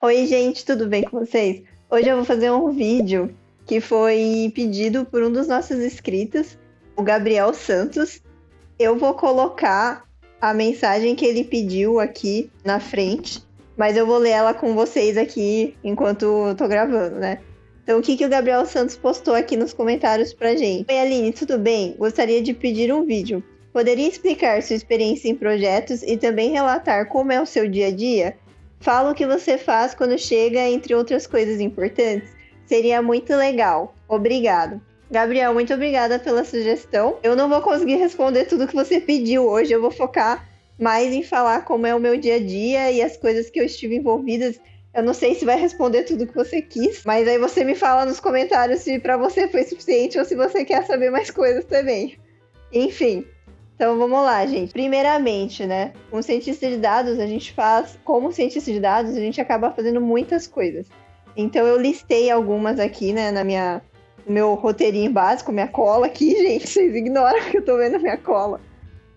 Oi, gente, tudo bem com vocês? Hoje eu vou fazer um vídeo que foi pedido por um dos nossos inscritos, o Gabriel Santos. Eu vou colocar a mensagem que ele pediu aqui na frente, mas eu vou ler ela com vocês aqui enquanto eu tô gravando, né? Então, o que o Gabriel Santos postou aqui nos comentários pra gente? Oi, Aline, tudo bem? Gostaria de pedir um vídeo. Poderia explicar sua experiência em projetos e também relatar como é o seu dia a dia? Fala o que você faz quando chega, entre outras coisas importantes. Seria muito legal. Obrigado. Gabriel, muito obrigada pela sugestão. Eu não vou conseguir responder tudo que você pediu hoje. Eu vou focar mais em falar como é o meu dia a dia e as coisas que eu estive envolvidas. Eu não sei se vai responder tudo que você quis, mas aí você me fala nos comentários se para você foi suficiente ou se você quer saber mais coisas também. Enfim, então vamos lá, gente. Primeiramente, né? Como cientista de dados, como cientista de dados, a gente acaba fazendo muitas coisas. Então eu listei algumas aqui, né, no meu roteirinho básico, minha cola aqui, gente. Vocês ignoram que eu tô vendo minha cola.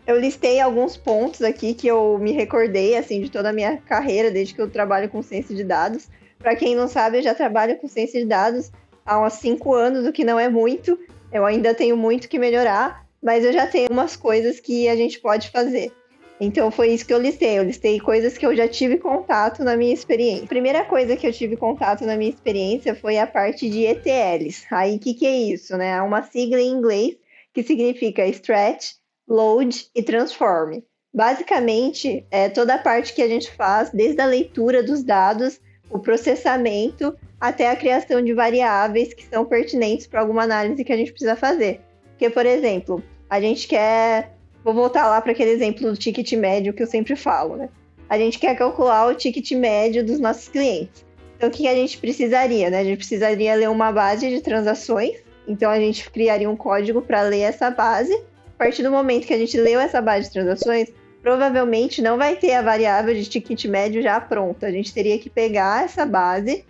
Eu listei alguns pontos aqui que eu me recordei, assim, de toda a minha carreira, desde que eu trabalho com ciência de dados. Para quem não sabe, eu já trabalho com ciência de dados há uns 5 anos, o que não é muito. Eu ainda tenho muito que melhorar, mas eu já tenho algumas coisas que a gente pode fazer. Então foi isso que eu listei. Eu listei coisas que eu já tive contato na minha experiência. A primeira coisa que eu tive contato na minha experiência foi a parte de ETLs. Aí o que é isso, né? É uma sigla em inglês que significa Stretch, Load e Transform. Basicamente, é toda a parte que a gente faz, desde a leitura dos dados, o processamento, até a criação de variáveis que são pertinentes para alguma análise que a gente precisa fazer. Porque, por exemplo, a gente quer... Vou voltar lá para aquele exemplo do ticket médio que eu sempre falo, né? A gente quer calcular o ticket médio dos nossos clientes. Então, o que a gente precisaria, né? A gente precisaria ler uma base de transações. Então, a gente criaria um código para ler essa base. A partir do momento que a gente leu essa base de transações, provavelmente não vai ter a variável de ticket médio já pronta. A gente teria que pegar essa base,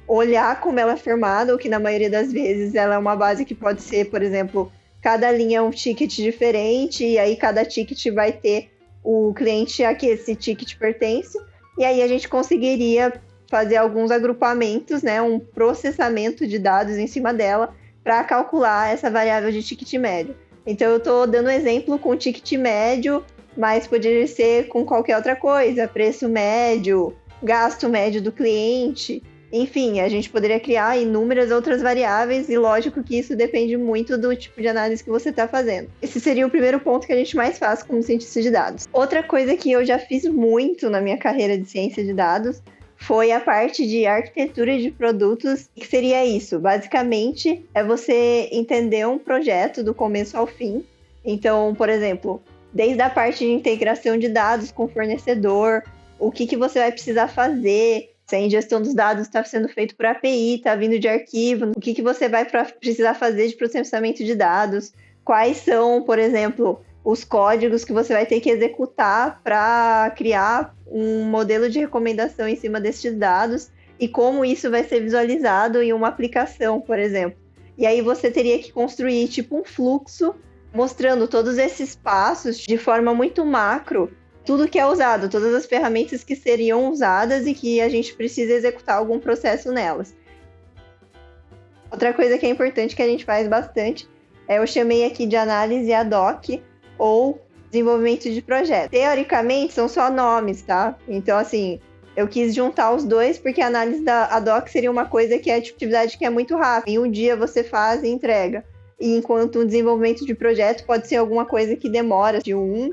olhar como ela é formada, ou que na maioria das vezes ela é uma base que pode ser, por exemplo, cada linha é um ticket diferente, e aí cada ticket vai ter o cliente a que esse ticket pertence, e aí a gente conseguiria fazer alguns agrupamentos, né, um processamento de dados em cima dela para calcular essa variável de ticket médio. Então eu estou dando exemplo com ticket médio, mas poderia ser com qualquer outra coisa, preço médio, gasto médio do cliente. Enfim, a gente poderia criar inúmeras outras variáveis e lógico que isso depende muito do tipo de análise que você está fazendo. Esse seria o primeiro ponto que a gente mais faz como cientista de dados. Outra coisa que eu já fiz muito na minha carreira de ciência de dados foi a parte de arquitetura de produtos. O que seria isso? Basicamente, é você entender um projeto do começo ao fim. Então, por exemplo, desde a parte de integração de dados com o fornecedor, o que você vai precisar fazer, se a ingestão dos dados está sendo feito por API, está vindo de arquivo, o que você vai precisar fazer de processamento de dados, quais são, por exemplo, os códigos que você vai ter que executar para criar um modelo de recomendação em cima desses dados e como isso vai ser visualizado em uma aplicação, por exemplo. E aí você teria que construir tipo um fluxo mostrando todos esses passos de forma muito macro, tudo que é usado, todas as ferramentas que seriam usadas e que a gente precisa executar algum processo nelas. Outra coisa que é importante que a gente faz bastante, eu chamei aqui de análise ad hoc ou desenvolvimento de projeto. Teoricamente, são só nomes, tá? Então, assim, eu quis juntar os dois porque a análise da ad hoc seria uma coisa que é de atividade que é muito rápida. Em um dia você faz e entrega. E enquanto um desenvolvimento de projeto pode ser alguma coisa que demora de 1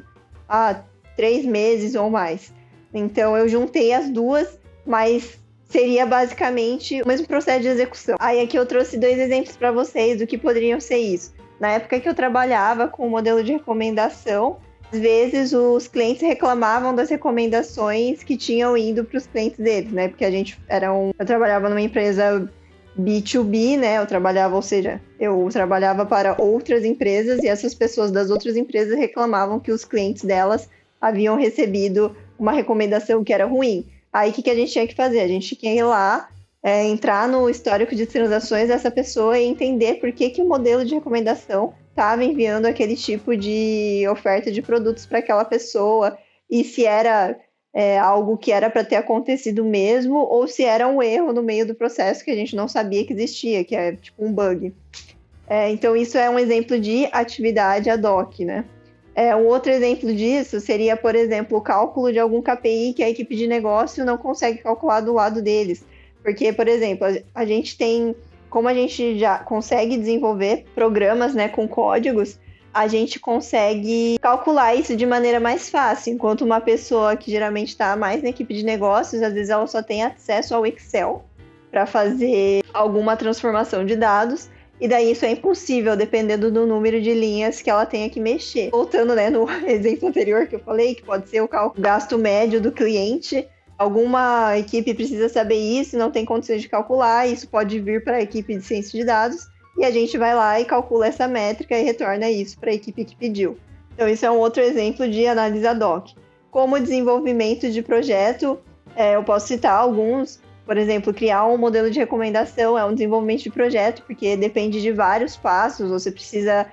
a 3 meses ou mais. Então eu juntei as duas, mas seria basicamente o mesmo processo de execução. Aí aqui eu trouxe 2 exemplos para vocês do que poderiam ser isso. Na época que eu trabalhava com o modelo de recomendação, às vezes os clientes reclamavam das recomendações que tinham ido para os clientes deles, né? Porque eu trabalhava numa empresa B2B, né? Eu trabalhava para outras empresas e essas pessoas das outras empresas reclamavam que os clientes delas haviam recebido uma recomendação que era ruim. Aí, o que a gente tinha que fazer? A gente tinha que ir lá, entrar no histórico de transações dessa pessoa e entender por que o modelo de recomendação estava enviando aquele tipo de oferta de produtos para aquela pessoa e se era algo que era para ter acontecido mesmo, ou se era um erro no meio do processo que a gente não sabia que existia, que é tipo um bug. Então, isso é um exemplo de atividade ad hoc, né? Um outro exemplo disso seria, por exemplo, o cálculo de algum KPI que a equipe de negócio não consegue calcular do lado deles. Porque, por exemplo, a gente tem, como a gente já consegue desenvolver programas, né, com códigos, a gente consegue calcular isso de maneira mais fácil, enquanto uma pessoa que geralmente está mais na equipe de negócios, às vezes ela só tem acesso ao Excel para fazer alguma transformação de dados, e daí isso é impossível, dependendo do número de linhas que ela tenha que mexer. Voltando, né, no exemplo anterior que eu falei, que pode ser o gasto médio do cliente, alguma equipe precisa saber isso, não tem condições de calcular, isso pode vir para a equipe de ciência de dados, e a gente vai lá e calcula essa métrica e retorna isso para a equipe que pediu. Então, isso é um outro exemplo de análise ad hoc. Como desenvolvimento de projeto, eu posso citar alguns. Por exemplo, criar um modelo de recomendação é um desenvolvimento de projeto, porque depende de vários passos. Você precisa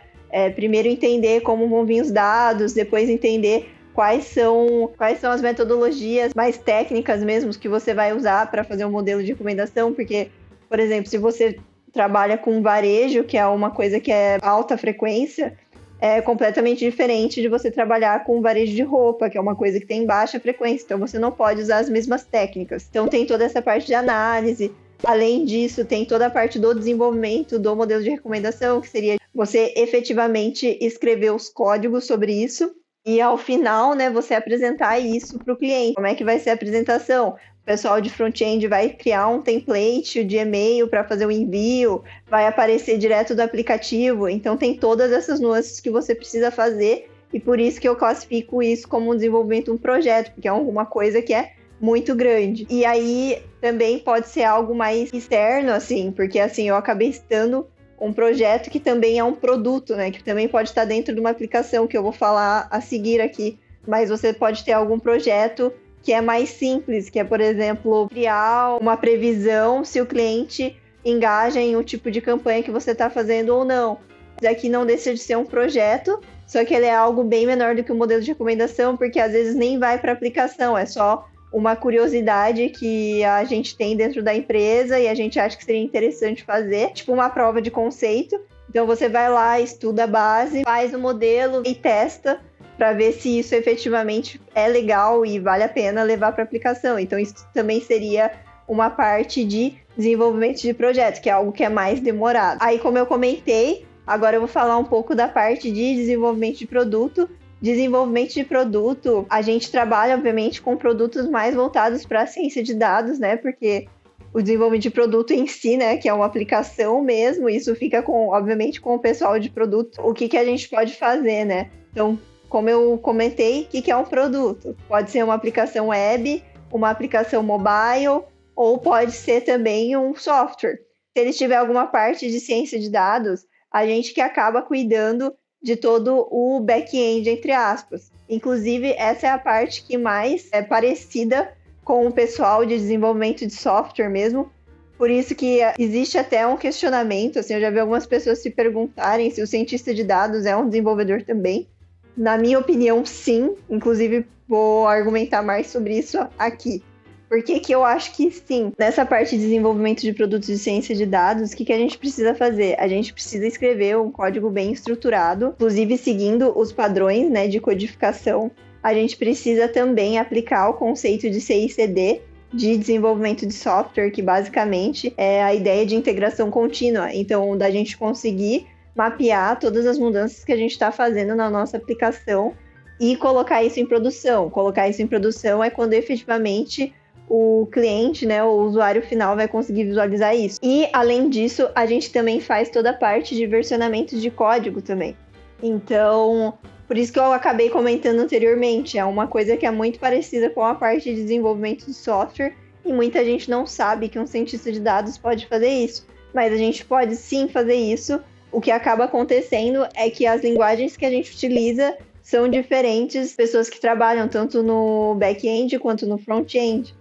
primeiro entender como vão vir os dados, depois entender quais são as metodologias mais técnicas mesmo que você vai usar para fazer um modelo de recomendação, porque, por exemplo, se você trabalha com varejo, que é uma coisa que é alta frequência, é completamente diferente de você trabalhar com varejo de roupa, que é uma coisa que tem baixa frequência, então você não pode usar as mesmas técnicas. Então tem toda essa parte de análise. Além disso, tem toda a parte do desenvolvimento do modelo de recomendação, que seria você efetivamente escrever os códigos sobre isso e ao final, né, você apresentar isso para o cliente. Como é que vai ser a apresentação? O pessoal de front-end vai criar um template de e-mail para fazer o envio, vai aparecer direto do aplicativo. Então, tem todas essas nuances que você precisa fazer e por isso que eu classifico isso como um desenvolvimento de um projeto, porque é alguma coisa que é muito grande. E aí, também pode ser algo mais externo, assim, porque, assim, eu acabei citando um projeto que também é um produto, né? Que também pode estar dentro de uma aplicação que eu vou falar a seguir aqui. Mas você pode ter algum projeto que é mais simples, que é, por exemplo, criar uma previsão se o cliente engaja em um tipo de campanha que você está fazendo ou não. Isso aqui não deixa de ser um projeto, só que ele é algo bem menor do que o modelo de recomendação, porque às vezes nem vai para aplicação, é só uma curiosidade que a gente tem dentro da empresa e a gente acha que seria interessante fazer, tipo uma prova de conceito. Então você vai lá, estuda a base, faz o modelo e testa para ver se isso efetivamente é legal e vale a pena levar para aplicação. Então isso também seria uma parte de desenvolvimento de projeto, que é algo que é mais demorado. Aí, como eu comentei, agora eu vou falar um pouco da parte de desenvolvimento de produto. Desenvolvimento de produto, a gente trabalha, obviamente, com produtos mais voltados para a ciência de dados, né? Porque o desenvolvimento de produto em si, né? Que é uma aplicação mesmo, isso fica, obviamente, com o pessoal de produto. O que a gente pode fazer, né? Então, como eu comentei, o que é um produto? Pode ser uma aplicação web, uma aplicação mobile, ou pode ser também um software. Se ele tiver alguma parte de ciência de dados, a gente que acaba cuidando de todo o back-end, entre aspas. Inclusive, essa é a parte que mais é parecida com o pessoal de desenvolvimento de software mesmo. Por isso que existe até um questionamento, assim, eu já vi algumas pessoas se perguntarem se o cientista de dados é um desenvolvedor também. Na minha opinião, sim. Inclusive, vou argumentar mais sobre isso aqui. Por que eu acho que sim? Nessa parte de desenvolvimento de produtos de ciência de dados, o que a gente precisa fazer? A gente precisa escrever um código bem estruturado, inclusive seguindo os padrões, né, de codificação. A gente precisa também aplicar o conceito de CI/CD, de desenvolvimento de software, que basicamente é a ideia de integração contínua. Então, da gente conseguir mapear todas as mudanças que a gente está fazendo na nossa aplicação e colocar isso em produção. Colocar isso em produção é quando efetivamente o cliente, né, o usuário final vai conseguir visualizar isso. E, além disso, a gente também faz toda a parte de versionamento de código também. Então, por isso que eu acabei comentando anteriormente, é uma coisa que é muito parecida com a parte de desenvolvimento de software e muita gente não sabe que um cientista de dados pode fazer isso. Mas a gente pode sim fazer isso. O que acaba acontecendo é que as linguagens que a gente utiliza são diferentes, pessoas que trabalham tanto no back-end quanto no front-end.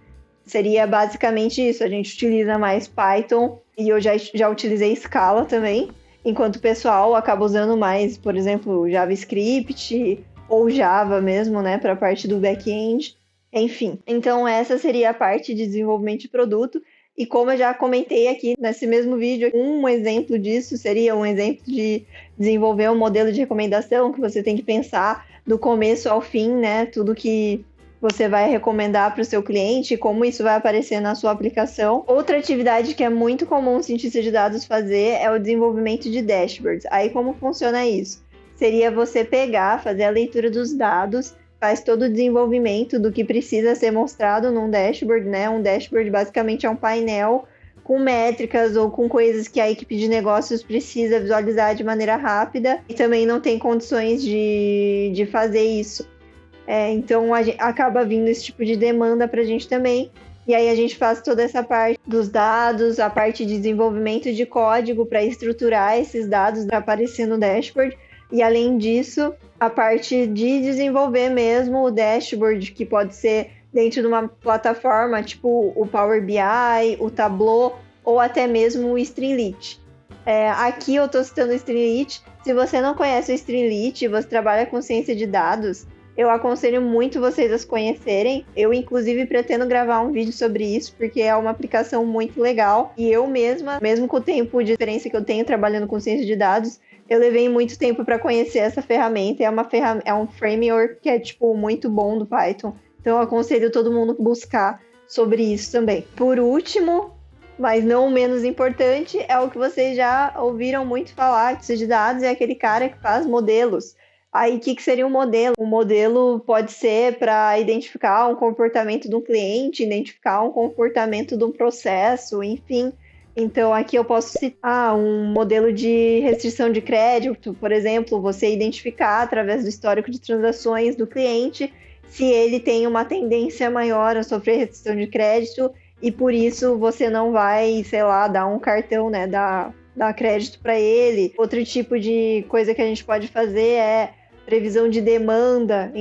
Seria basicamente isso, a gente utiliza mais Python e eu já utilizei Scala também, enquanto o pessoal acaba usando mais, por exemplo, JavaScript ou Java mesmo, né, para a parte do back-end. enfim. Então essa seria a parte de desenvolvimento de produto. E como eu já comentei aqui nesse mesmo vídeo, um exemplo disso seria um exemplo de desenvolver um modelo de recomendação que você tem que pensar do começo ao fim, né? Tudo que você vai recomendar para o seu cliente, como isso vai aparecer na sua aplicação. Outra atividade que é muito comum o cientista de dados fazer é o desenvolvimento de dashboards. Aí como funciona isso? Seria você pegar, fazer a leitura dos dados, faz todo o desenvolvimento do que precisa ser mostrado num dashboard, né? Um dashboard basicamente é um painel com métricas ou com coisas que a equipe de negócios precisa visualizar de maneira rápida e também não tem condições de fazer isso. Então acaba vindo esse tipo de demanda para a gente também. E aí a gente faz toda essa parte dos dados, a parte de desenvolvimento de código para estruturar esses dados para aparecer no dashboard. E além disso, a parte de desenvolver mesmo o dashboard, que pode ser dentro de uma plataforma, tipo o Power BI, o Tableau, ou até mesmo o Streamlit. Aqui eu estou citando o Streamlit. Se você não conhece o Streamlit e você trabalha com ciência de dados, eu aconselho muito vocês a conhecerem. Eu, inclusive, pretendo gravar um vídeo sobre isso, porque é uma aplicação muito legal. E eu mesma, mesmo com o tempo de experiência que eu tenho trabalhando com ciência de dados, eu levei muito tempo para conhecer essa ferramenta. É um framework que é, muito bom do Python. Então, eu aconselho todo mundo buscar sobre isso também. Por último, mas não menos importante, é o que vocês já ouviram muito falar. Ciência de dados é aquele cara que faz modelos. Aí, o que seria um modelo? Um modelo pode ser para identificar um comportamento de um cliente, identificar um comportamento de um processo, enfim. Então, aqui eu posso citar um modelo de restrição de crédito, por exemplo, você identificar através do histórico de transações do cliente se ele tem uma tendência maior a sofrer restrição de crédito e por isso você não vai, dar um cartão, né, dar crédito para ele. Outro tipo de coisa que a gente pode fazer é previsão de demanda,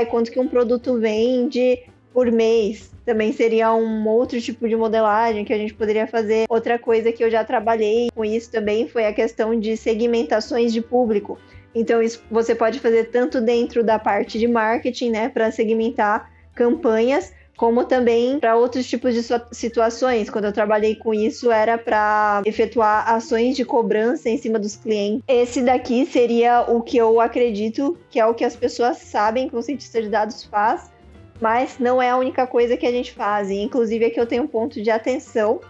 quanto que um produto vende por mês. Também seria um outro tipo de modelagem que a gente poderia fazer. Outra coisa que eu já trabalhei com isso também foi a questão de segmentações de público. Então, isso você pode fazer tanto dentro da parte de marketing, né, para segmentar campanhas, como também para outros tipos de situações. Quando eu trabalhei com isso, era para efetuar ações de cobrança em cima dos clientes. Esse daqui seria o que eu acredito que é o que as pessoas sabem que o cientista de dados faz, mas não é a única coisa que a gente faz. E, inclusive, aqui eu tenho um ponto de atenção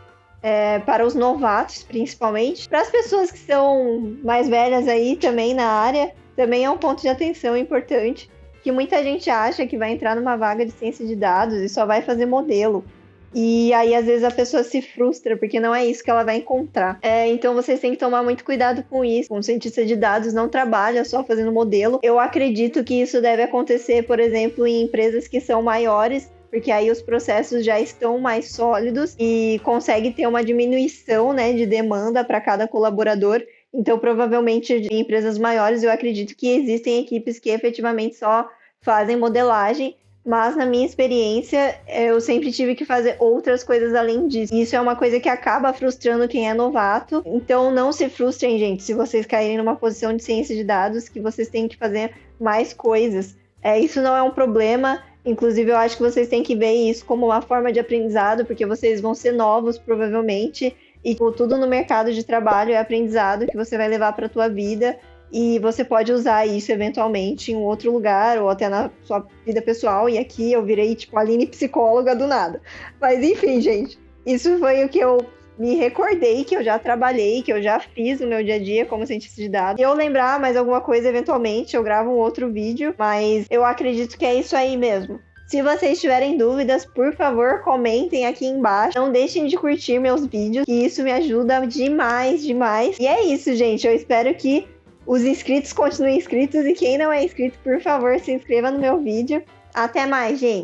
para os novatos, principalmente. Para as pessoas que são mais velhas aí também na área, também é um ponto de atenção importante, que muita gente acha que vai entrar numa vaga de ciência de dados e só vai fazer modelo. E aí, às vezes, a pessoa se frustra, porque não é isso que ela vai encontrar. Então, vocês têm que tomar muito cuidado com isso. Um cientista de dados não trabalha só fazendo modelo. Eu acredito que isso deve acontecer, por exemplo, em empresas que são maiores, porque aí os processos já estão mais sólidos e consegue ter uma diminuição, né, de demanda para cada colaborador. Então, provavelmente, em empresas maiores, eu acredito que existem equipes que efetivamente só fazem modelagem, mas na minha experiência, eu sempre tive que fazer outras coisas além disso. Isso é uma coisa que acaba frustrando quem é novato. Então, não se frustrem, gente, se vocês caírem numa posição de ciência de dados, que vocês têm que fazer mais coisas. Isso não é um problema. Inclusive, eu acho que vocês têm que ver isso como uma forma de aprendizado, porque vocês vão ser novos, provavelmente, e tudo no mercado de trabalho é aprendizado que você vai levar para a tua vida e você pode usar isso eventualmente em um outro lugar ou até na sua vida pessoal. E aqui eu virei a Aline psicóloga do nada. Mas enfim, gente, isso foi o que eu me recordei, que eu já trabalhei, que eu já fiz no meu dia a dia como cientista de dados. Se eu lembrar mais alguma coisa, eventualmente, eu gravo um outro vídeo, mas eu acredito que é isso aí mesmo. Se vocês tiverem dúvidas, por favor, comentem aqui embaixo. Não deixem de curtir meus vídeos, que isso me ajuda demais, demais. E é isso, gente. Eu espero que os inscritos continuem inscritos e quem não é inscrito, por favor, se inscreva no meu vídeo. Até mais, gente!